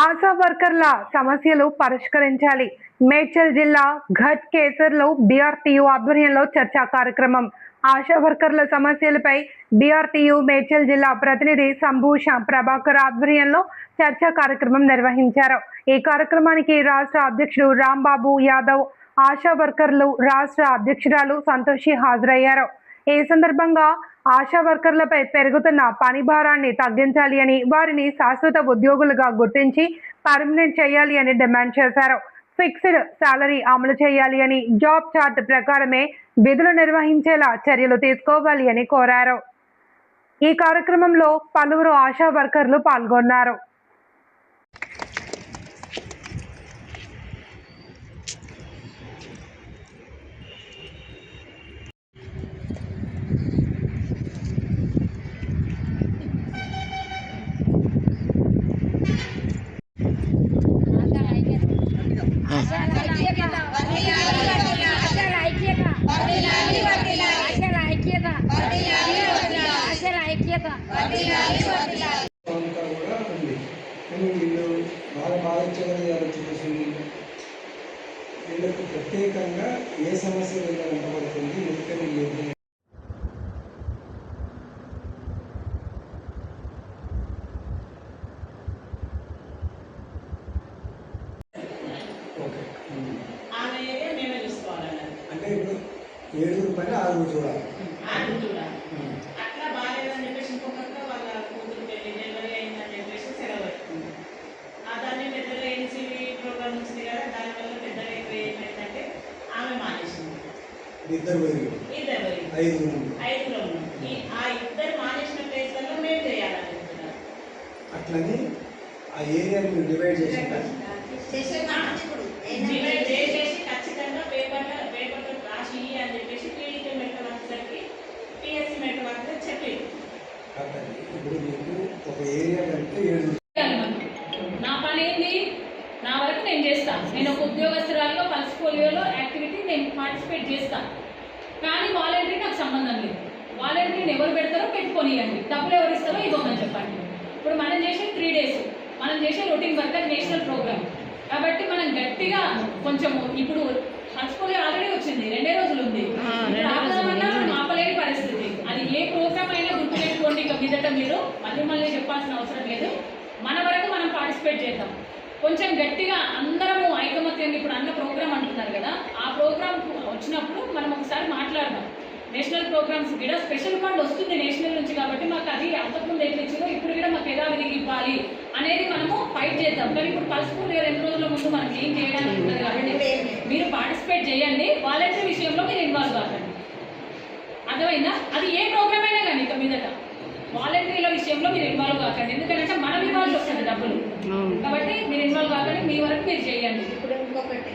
ఆశా వర్కర్ల సమస్యలు పరిష్కరించాలి. మేడ్చల్ జిల్లా ఘట్ కేసర్లో బీఆర్టీయూ ఆధ్వర్యంలో చర్చా కార్యక్రమం. ఆశా వర్కర్ల సమస్యలపై బీఆర్టీయూ మేడ్చల్ జిల్లా ప్రతినిధి సంభూష ప్రభాకర్ ఆధ్వర్యంలో చర్చా కార్యక్రమం నిర్వహించారు. ఈ కార్యక్రమానికి రాష్ట్ర అధ్యక్షుడు రాంబాబు యాదవ్, ఆశా వర్కర్లు రాష్ట్ర అధ్యక్షురాలు సంతోషి హాజరయ్యారు. ఈ సందర్భంగా ఆశా వర్కర్లపై పెరుగుతున్న పని భారాన్ని తగ్గించాలి అని, వారిని శాశ్వత ఉద్యోగులుగా గుర్తించి పర్మనెంట్ చేయాలి అని డిమాండ్ చేశారు. ఫిక్స్డ్ సాలరీ అమలు చేయాలి అని, జాబ్ చార్ట్ ప్రకారమే విధులు నిర్వహించేలా చర్యలు తీసుకోవాలి అని కోరారు. ఈ కార్యక్రమంలో పలువురు ఆశా వర్కర్లు పాల్గొన్నారు. వీళ్ళకు ప్రత్యేకంగా ఏ సమస్య వెంటబడుతుంది ఎందుకని అంటే ఇప్పుడు 7 రూపాయలు 6 చూడాలి. అట్లా బాగాలేదని చెప్పేసి ఇంకొక వాళ్ళ కూతురు పెళ్లి డెలివరీ అయిందని చెప్పేసి సెలవు పెట్టుకుంది. దాన్ని పెద్దగా ఎన్సీవీ ప్రోగ్రామ్ వచ్చింది కదా, దానివల్ల పెద్దగా ఎక్కువ ఏమైందంటే ఆమె మానేసింది. ఇద్దరు ఐదుగురు ఆ ఇద్దరు మానేసిన ప్లేస్లలో మేము చేయాలనుకుంటున్నాం. అట్లని ఆ ఏరియాని డివైడ్ చేసి ఖచ్చితంగా పేపర్లో రాసి అని చెప్పేసి పీడీకే మెడికల్ ఆఫీసర్కి పిఎస్సి మెడికల్ ఆఫీసర్ చెప్పింది. ఇప్పుడు మీకు ఒక ఏరియా కంటే 7 నా పని ఏంది, నా వరకు నేను చేస్తాను. నేను ఒక ఉద్యోగస్తురాల్లో పల్స్ పోలియోలో యాక్టివిటీ నేను పార్టిసిపేట్ చేస్తాను. కానీ వాలంటరీ నాకు సంబంధం లేదు. వాలంటరీని ఎవరు పెడతారో పెట్టుకొనియండి, డబ్బులు ఎవరు ఇస్తారో ఇవ్వమని చెప్పండి. ఇప్పుడు మనం చేసే 3 days మనం చేసే రొటీన్ వర్క్ అది నేషనల్ ప్రోగ్రామ్ కాబట్టి మనం గట్టిగా కొంచెము ఇప్పుడు పల్స్ పోలియో ఆల్రెడీ వచ్చింది, 2 రోజులు ఉంది. ఆపదామన్నా మనం ఆపలేని పరిస్థితి. అది ఏ ప్రోగ్రామ్ అయినా గుర్తుపెట్టుకోండి. ఇక మీదట మీరు మళ్ళీ చెప్పాల్సిన అవసరం లేదు. మన వరకు మనం పార్టిసిపేట్ చేద్దాం. కొంచెం గట్టిగా అందరము ఐకమత్యంగా ఇప్పుడు అన్న ప్రోగ్రామ్ అంటున్నారు కదా, ఆ ప్రోగ్రామ్ వచ్చినప్పుడు మనం ఒకసారి మాట్లాడదాం. నేషనల్ ప్రోగ్రామ్స్ కూడా స్పెషల్ ఫండ్ వస్తుంది నేషనల్ నుంచి కాబట్టి మాకు అది అంతకుముందు ఎట్లిచ్చిందో ఇప్పుడు కూడా మాకు యథావిధిగా ఇవ్వాలి అనేది మనము ఫైట్ చేద్దాం. కానీ ఇప్పుడు పల్స్ పోలియో 2 రోజుల ముందు మనం ఏం చేయడానికి ఉంటుంది కాబట్టి మీరు పార్టిసిపేట్ చేయండి. వాలంటరీ విషయంలో మీరు ఇన్వాల్వ్ కాకండి. అర్థమైందా? అది ఏ ప్రోగ్రామ్ అయినా కానీ ఇక మీదట వాలంటరీల విషయంలో మీరు ఇన్వాల్వ్ కాకండి. ఎందుకంటే మనం ఇవ్వాల్సి వస్తుంది డబ్బులు కాబట్టి మీరు ఇన్వాల్వ్ కాకండి. మీ వరకు మీరు చేయండి. ఇప్పుడు ఇంకొకటి